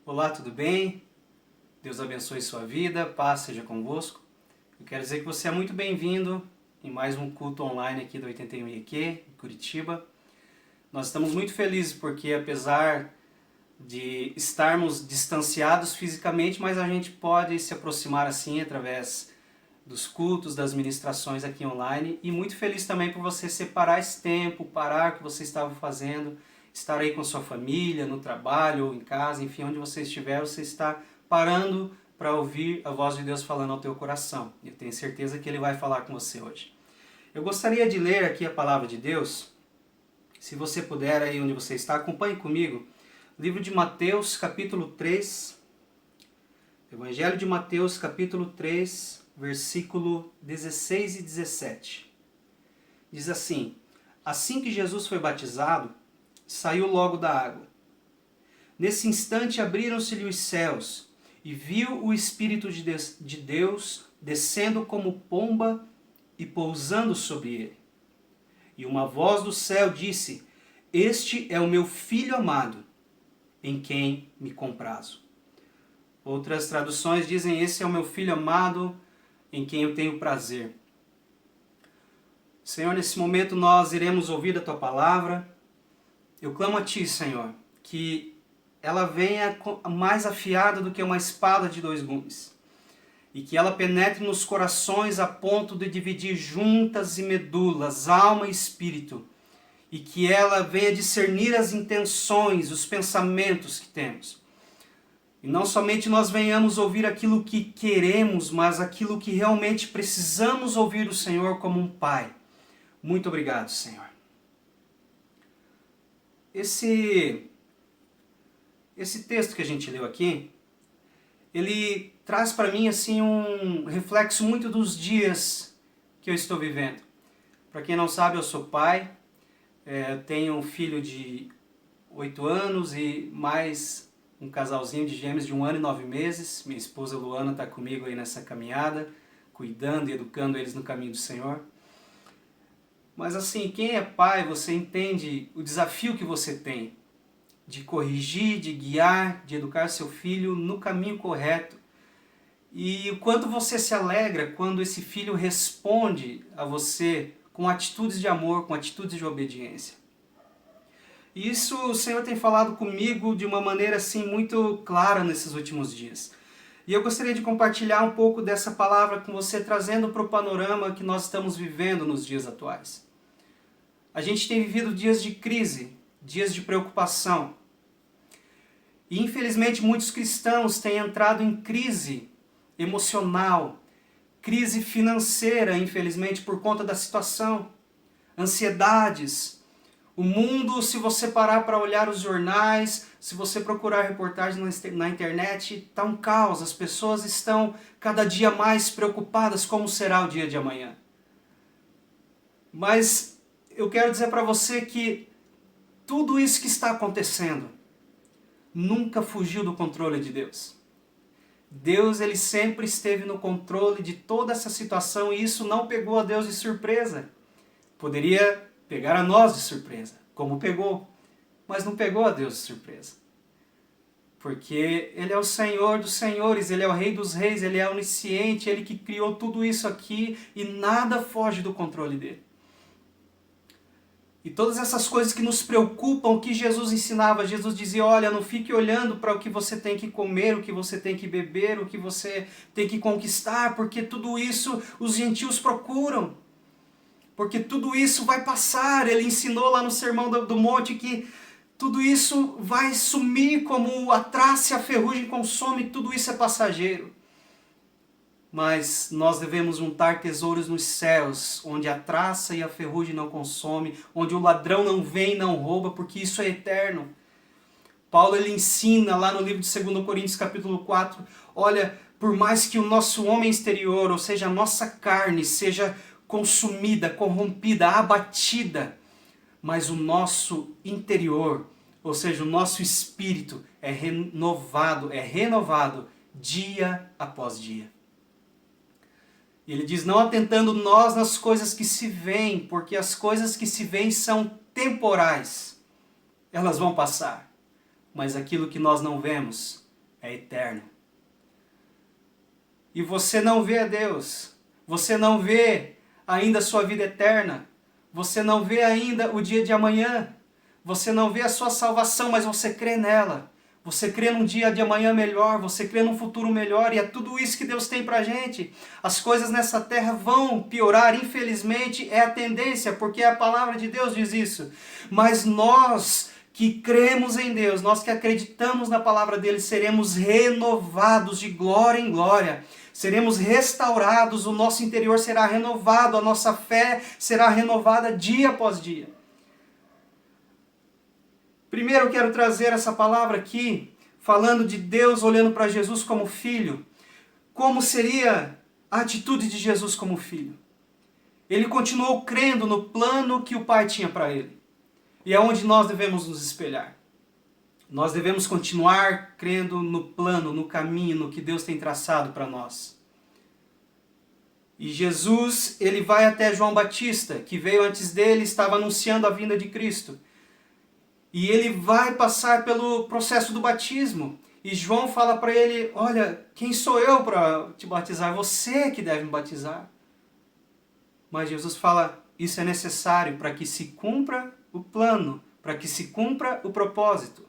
Olá, tudo bem? Deus abençoe sua vida, paz seja convosco. Eu quero dizer que você é muito bem-vindo em mais um culto online aqui do 81 IQ, em Curitiba. Nós estamos muito felizes porque, apesar de estarmos distanciados fisicamente, mas a gente pode se aproximar assim através dos cultos, das ministrações aqui online, e muito feliz também por você separar esse tempo, parar o que você estava fazendo, estar aí com sua família, no trabalho ou em casa, enfim, onde você estiver, você está parando para ouvir a voz de Deus falando ao teu coração. Eu tenho certeza que Ele vai falar com você hoje. Eu gostaria de ler aqui a palavra de Deus. Se você puder, aí onde você está, acompanhe comigo. Livro de Mateus, capítulo 3. Evangelho de Mateus, capítulo 3, versículo 16 e 17. Diz assim: Assim que Jesus foi batizado, saiu logo da água. Nesse instante abriram-se-lhe os céus, e viu o Espírito de Deus descendo como pomba e pousando sobre ele. E uma voz do céu disse: Este é o meu Filho amado, em quem me comprazo. Outras traduções dizem: Esse é o meu Filho amado, em quem eu tenho prazer. Senhor, nesse momento nós iremos ouvir a Tua palavra. Eu clamo a Ti, Senhor, que ela venha mais afiada do que uma espada de dois gumes. E que ela penetre nos corações a ponto de dividir juntas e medulas, alma e espírito. E que ela venha discernir as intenções, os pensamentos que temos. E não somente nós venhamos ouvir aquilo que queremos, mas aquilo que realmente precisamos ouvir do Senhor como um Pai. Muito obrigado, Senhor. Esse texto que a gente leu aqui, ele traz para mim assim um reflexo muito dos dias que eu estou vivendo. Para quem não sabe, eu sou pai, tenho um filho de 8 anos e mais um casalzinho de gêmeos de 1 ano e 9 meses. Minha esposa Luana está comigo aí nessa caminhada, cuidando e educando eles no caminho do Senhor. Mas assim, quem é pai, você entende o desafio que você tem de corrigir, de guiar, de educar seu filho no caminho correto. E o quanto você se alegra quando esse filho responde a você com atitudes de amor, com atitudes de obediência. E isso o Senhor tem falado comigo de uma maneira assim muito clara nesses últimos dias. E eu gostaria de compartilhar um pouco dessa palavra com você, trazendo para o panorama que nós estamos vivendo nos dias atuais. A gente tem vivido dias de crise, dias de preocupação. E infelizmente muitos cristãos têm entrado em crise emocional, crise financeira, infelizmente, por conta da situação, ansiedades. O mundo, se você parar para olhar os jornais, se você procurar reportagens na internet, está um caos. As pessoas estão cada dia mais preocupadas como será o dia de amanhã. Mas eu quero dizer para você que tudo isso que está acontecendo nunca fugiu do controle de Deus. Deus, ele sempre esteve no controle de toda essa situação e isso não pegou a Deus de surpresa. Poderia pegar a nós de surpresa, como pegou, mas não pegou a Deus de surpresa. Porque Ele é o Senhor dos senhores, Ele é o Rei dos reis, Ele é onisciente, Ele que criou tudo isso aqui e nada foge do controle dele. E todas essas coisas que nos preocupam, o que Jesus ensinava, Jesus dizia, olha, não fique olhando para o que você tem que comer, o que você tem que beber, o que você tem que conquistar, porque tudo isso os gentios procuram. Porque tudo isso vai passar. Ele ensinou lá no Sermão do Monte que tudo isso vai sumir como a traça e a ferrugem consome, tudo isso é passageiro. Mas nós devemos juntar tesouros nos céus, onde a traça e a ferrugem não consomem, onde o ladrão não vem e não rouba, porque isso é eterno. Paulo ele ensina lá no livro de 2 Coríntios capítulo 4, olha, por mais que o nosso homem exterior, ou seja, a nossa carne, seja consumida, corrompida, abatida, mas o nosso interior, ou seja, o nosso espírito é renovado dia após dia. E ele diz, não atentando nós nas coisas que se veem, porque as coisas que se veem são temporais. Elas vão passar. Mas aquilo que nós não vemos é eterno. E você não vê a Deus, você não vê ainda a sua vida eterna, você não vê ainda o dia de amanhã, você não vê a sua salvação, mas você crê nela. Você crê num dia de amanhã melhor, você crê num futuro melhor, e é tudo isso que Deus tem pra gente. As coisas nessa terra vão piorar, infelizmente, é a tendência, porque a palavra de Deus diz isso. Mas nós que cremos em Deus, nós que acreditamos na palavra dele, seremos renovados de glória em glória. Seremos restaurados, o nosso interior será renovado, a nossa fé será renovada dia após dia. Primeiro eu quero trazer essa palavra aqui, falando de Deus olhando para Jesus como filho. Como seria a atitude de Jesus como filho? Ele continuou crendo no plano que o Pai tinha para ele. E é onde nós devemos nos espelhar. Nós devemos continuar crendo no plano, no caminho, no que Deus tem traçado para nós. E Jesus, ele vai até João Batista, que veio antes dele, estava anunciando a vinda de Cristo. E ele vai passar pelo processo do batismo. E João fala para ele, olha, quem sou eu para te batizar? Você que deve me batizar. Mas Jesus fala, isso é necessário para que se cumpra o plano, para que se cumpra o propósito.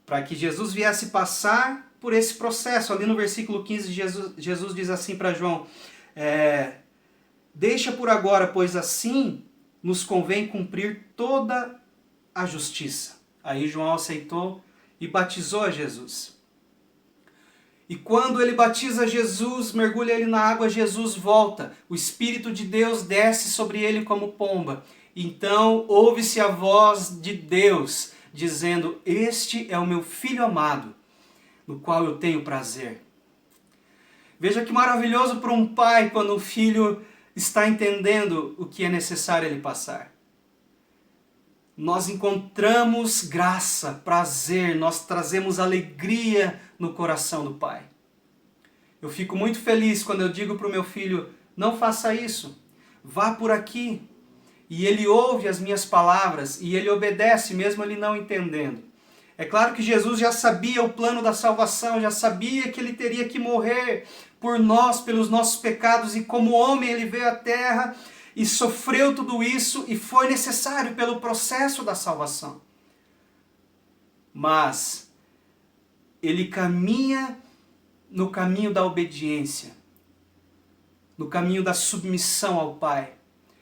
Para que Jesus viesse passar por esse processo. Ali no versículo 15, Jesus diz assim para João, deixa por agora, pois assim nos convém cumprir toda a justiça. Aí João aceitou e batizou a Jesus. E quando ele batiza Jesus, mergulha ele na água, Jesus volta. O Espírito de Deus desce sobre ele como pomba. Então ouve-se a voz de Deus dizendo, este é o meu Filho amado, no qual eu tenho prazer. Veja que maravilhoso para um pai quando o filho está entendendo o que é necessário ele passar. Nós encontramos graça, prazer, nós trazemos alegria no coração do Pai. Eu fico muito feliz quando eu digo para o meu filho, não faça isso, vá por aqui. E ele ouve as minhas palavras e ele obedece, mesmo ele não entendendo. É claro que Jesus já sabia o plano da salvação, já sabia que ele teria que morrer por nós, pelos nossos pecados, e como homem ele veio à terra e sofreu tudo isso e foi necessário pelo processo da salvação. Mas ele caminha no caminho da obediência, no caminho da submissão ao Pai,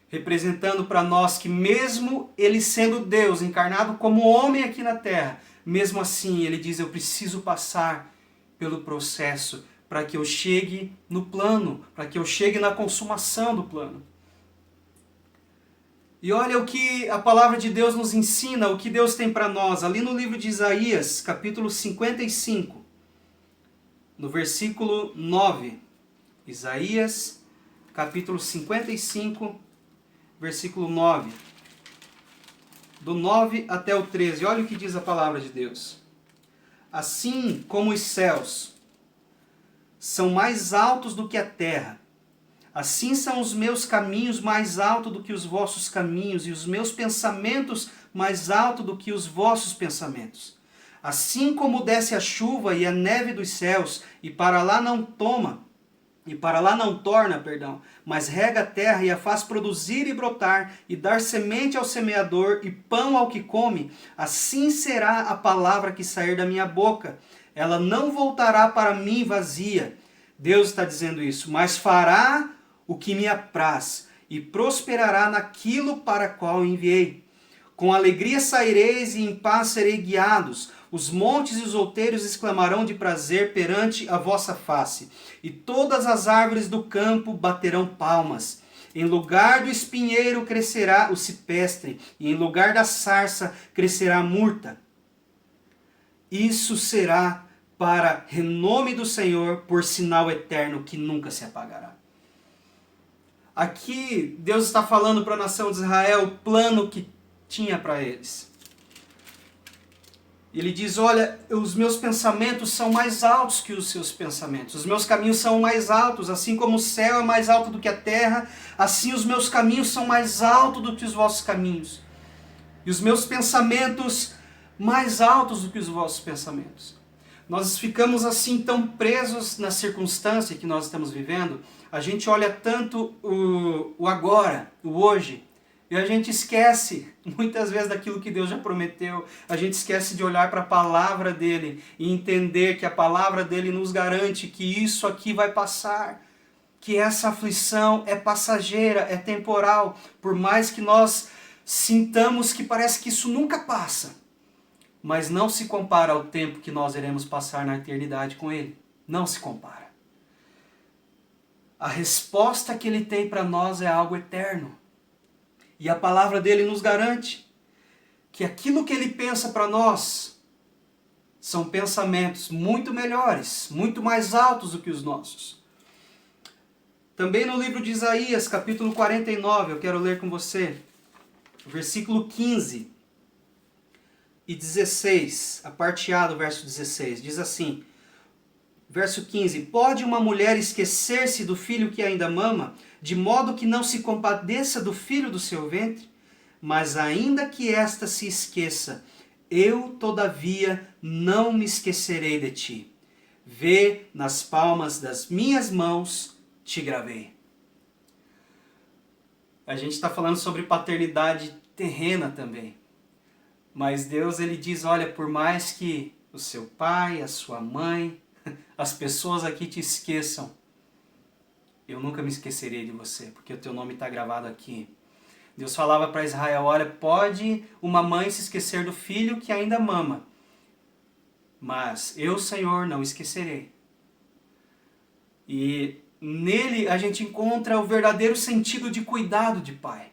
representando para nós que mesmo ele sendo Deus, encarnado como homem aqui na terra, mesmo assim ele diz, eu preciso passar pelo processo para que eu chegue no plano, para que eu chegue na consumação do plano. E olha o que a palavra de Deus nos ensina, o que Deus tem para nós. Ali no livro de Isaías, capítulo 55, no versículo 9. Isaías, capítulo 55, versículo 9. Do 9 até o 13. Olha o que diz a palavra de Deus. Assim como os céus são mais altos do que a terra, assim são os meus caminhos mais altos do que os vossos caminhos, e os meus pensamentos mais altos do que os vossos pensamentos. Assim como desce a chuva e a neve dos céus, e para lá não torna, mas rega a terra e a faz produzir e brotar, e dar semente ao semeador e pão ao que come, assim será a palavra que sair da minha boca. Ela não voltará para mim vazia. Deus está dizendo isso, mas fará o que me apraz, e prosperará naquilo para qual enviei. Com alegria saireis e em paz serei guiados. Os montes e os outeiros exclamarão de prazer perante a vossa face, e todas as árvores do campo baterão palmas. Em lugar do espinheiro crescerá o cipestre, e em lugar da sarça crescerá a murta. Isso será para renome do Senhor, por sinal eterno que nunca se apagará. Aqui Deus está falando para a nação de Israel o plano que tinha para eles. Ele diz, olha, os meus pensamentos são mais altos que os seus pensamentos. Os meus caminhos são mais altos, assim como o céu é mais alto do que a terra, assim os meus caminhos são mais altos do que os vossos caminhos. E os meus pensamentos mais altos do que os vossos pensamentos. Nós ficamos assim tão presos na circunstância que nós estamos vivendo, a gente olha tanto o agora, o hoje, e a gente esquece muitas vezes daquilo que Deus já prometeu, a gente esquece de olhar para a palavra dele e entender que a palavra dele nos garante que isso aqui vai passar, que essa aflição é passageira, é temporal, por mais que nós sintamos que parece que isso nunca passa, mas não se compara ao tempo que nós iremos passar na eternidade com ele, não se compara. A resposta que ele tem para nós é algo eterno. E a palavra dele nos garante que aquilo que ele pensa para nós são pensamentos muito melhores, muito mais altos do que os nossos. Também no livro de Isaías, capítulo 49, eu quero ler com você, versículo 15 e 16, a parte A do verso 16, diz assim, verso 15, pode uma mulher esquecer-se do filho que ainda mama, de modo que não se compadeça do filho do seu ventre? Mas ainda que esta se esqueça, eu, todavia, não me esquecerei de ti. Vê, nas palmas das minhas mãos te gravei. A gente está falando sobre paternidade terrena também. Mas Deus, ele diz, olha, por mais que o seu pai, a sua mãe, as pessoas aqui te esqueçam, eu nunca me esquecerei de você, porque o teu nome está gravado aqui. Deus falava para Israel, olha, pode uma mãe se esquecer do filho que ainda mama, mas eu, Senhor, não esquecerei. E nele a gente encontra o verdadeiro sentido de cuidado de pai.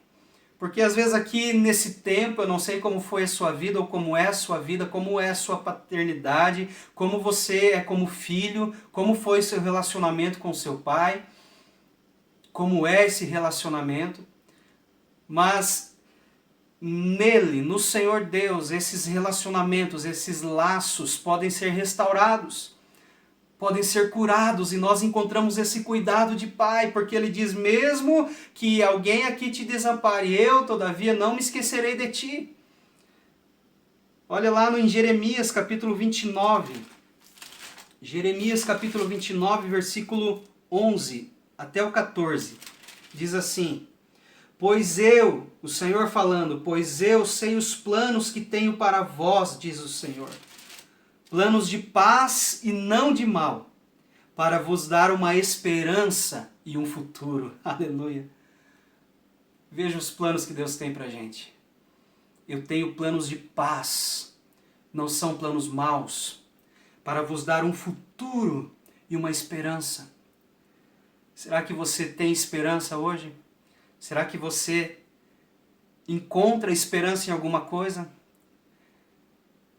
Porque às vezes aqui nesse tempo, eu não sei como foi a sua vida, ou como é a sua vida, como é a sua paternidade, como você é como filho, como foi seu relacionamento com seu pai, como é esse relacionamento. Mas nele, no Senhor Deus, esses relacionamentos, esses laços podem ser restaurados, podem ser curados, e nós encontramos esse cuidado de pai, porque ele diz, mesmo que alguém aqui te desampare, eu, todavia, não me esquecerei de ti. Olha lá em Jeremias, capítulo 29. Jeremias, capítulo 29, versículo 11 até o 14. Diz assim, pois eu, o Senhor falando, pois eu sei os planos que tenho para vós, diz o Senhor. Planos de paz e não de mal, para vos dar uma esperança e um futuro. Aleluia. Veja os planos que Deus tem pra gente. Eu tenho planos de paz, não são planos maus, para vos dar um futuro e uma esperança. Será que você tem esperança hoje? Será que você encontra esperança em alguma coisa?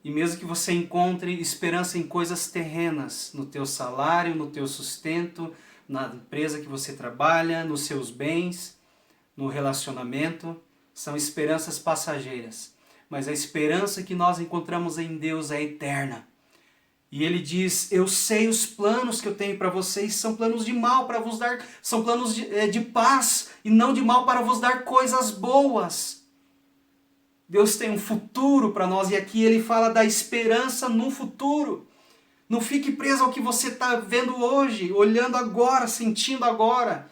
E mesmo que você encontre esperança em coisas terrenas, no teu salário, no teu sustento, na empresa que você trabalha, nos seus bens, no relacionamento, são esperanças passageiras. Mas a esperança que nós encontramos em Deus é eterna. E ele diz, eu sei os planos que eu tenho para vocês, são planos de mal para vos dar, são planos de paz e não de mal para vos dar coisas boas. Deus tem um futuro para nós, e aqui ele fala da esperança no futuro. Não fique preso ao que você está vendo hoje, olhando agora, sentindo agora.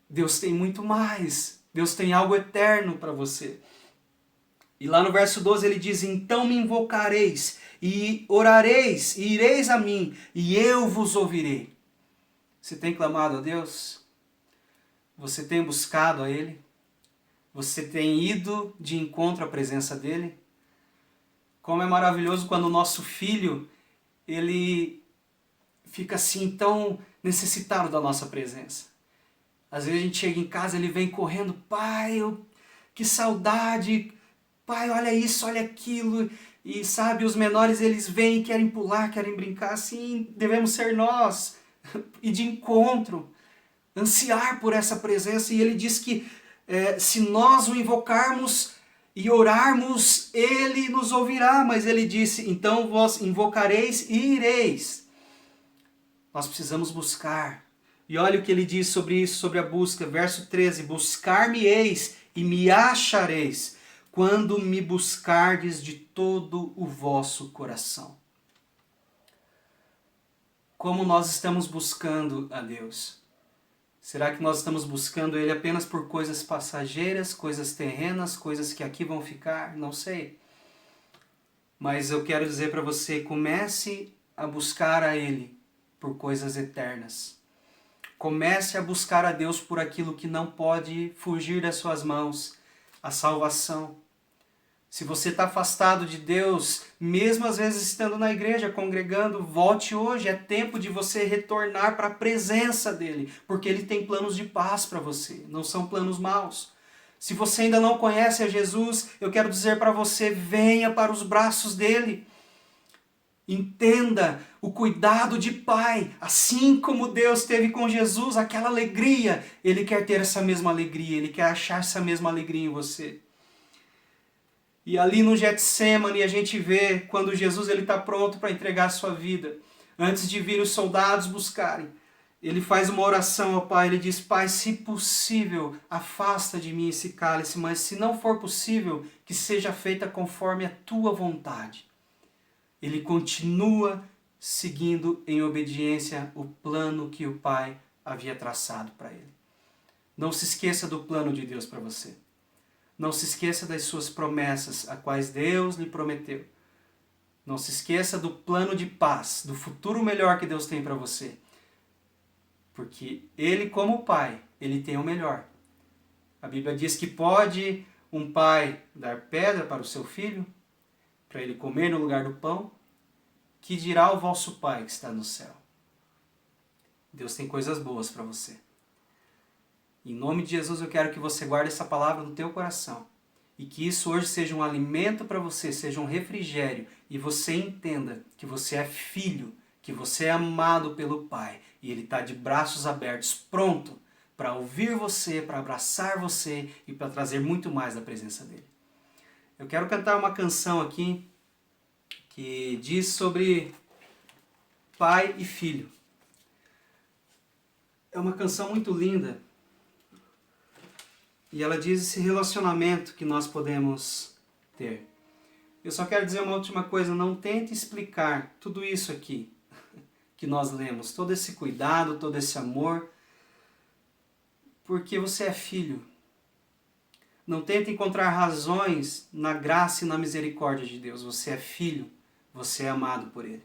Deus tem muito mais. Deus tem algo eterno para você. E lá no verso 12 ele diz, então me invocareis, e orareis, e ireis a mim, e eu vos ouvirei. Você tem clamado a Deus? Você tem buscado a Ele? Você tem ido de encontro à presença dEle? Como é maravilhoso quando o nosso filho, ele fica assim tão necessitado da nossa presença. Às vezes a gente chega em casa, ele vem correndo, pai, que saudade, pai, olha isso, olha aquilo. E sabe, os menores eles vêm e querem pular, querem brincar, assim devemos ser nós, e de encontro, ansiar por essa presença. E ele diz que se nós o invocarmos e orarmos, ele nos ouvirá. Mas ele disse, então vós invocareis e ireis. Nós precisamos buscar. E olha o que ele diz sobre isso, sobre a busca, verso 13, buscar-me-eis e me achareis, quando me buscardes de todo o vosso coração. como nós estamos buscando a Deus. Será que nós estamos buscando Ele apenas por coisas passageiras, coisas terrenas, coisas que aqui vão ficar? Não sei. Mas eu quero dizer para você, comece a buscar a Ele por coisas eternas. Comece a buscar a Deus por aquilo que não pode fugir das suas mãos, a salvação. Se você está afastado de Deus, mesmo às vezes estando na igreja, congregando, volte hoje. É tempo de você retornar para a presença dEle, porque Ele tem planos de paz para você, não são planos maus. Se você ainda não conhece a Jesus, eu quero dizer para você, venha para os braços dEle. Entenda o cuidado de Pai, assim como Deus teve com Jesus, aquela alegria, Ele quer ter essa mesma alegria, Ele quer achar essa mesma alegria em você. E ali no Getsemane a gente vê quando Jesus está pronto para entregar a sua vida. Antes de vir os soldados buscarem, ele faz uma oração ao Pai, ele diz, Pai, se possível, afasta de mim esse cálice, mas se não for possível, que seja feita conforme a tua vontade. Ele continua seguindo em obediência o plano que o Pai havia traçado para ele. Não se esqueça do plano de Deus para você. Não se esqueça das suas promessas, a quais Deus lhe prometeu. Não se esqueça do plano de paz, do futuro melhor que Deus tem para você. Porque Ele, como Pai, Ele tem o melhor. A Bíblia diz que pode um pai dar pedra para o seu filho, para ele comer no lugar do pão, que dirá o vosso Pai que está no céu. Deus tem coisas boas para você. Em nome de Jesus eu quero que você guarde essa palavra no teu coração. E que isso hoje seja um alimento para você, seja um refrigério. E você entenda que você é filho, que você é amado pelo Pai. E Ele está de braços abertos, pronto para ouvir você, para abraçar você e para trazer muito mais da presença dEle. Eu quero cantar uma canção aqui que diz sobre pai e filho. É uma canção muito linda. E ela diz esse relacionamento que nós podemos ter. Eu só quero dizer uma última coisa, não tente explicar tudo isso aqui que nós lemos, todo esse cuidado, todo esse amor, porque você é filho. Não tente encontrar razões na graça e na misericórdia de Deus, você é filho, você é amado por Ele.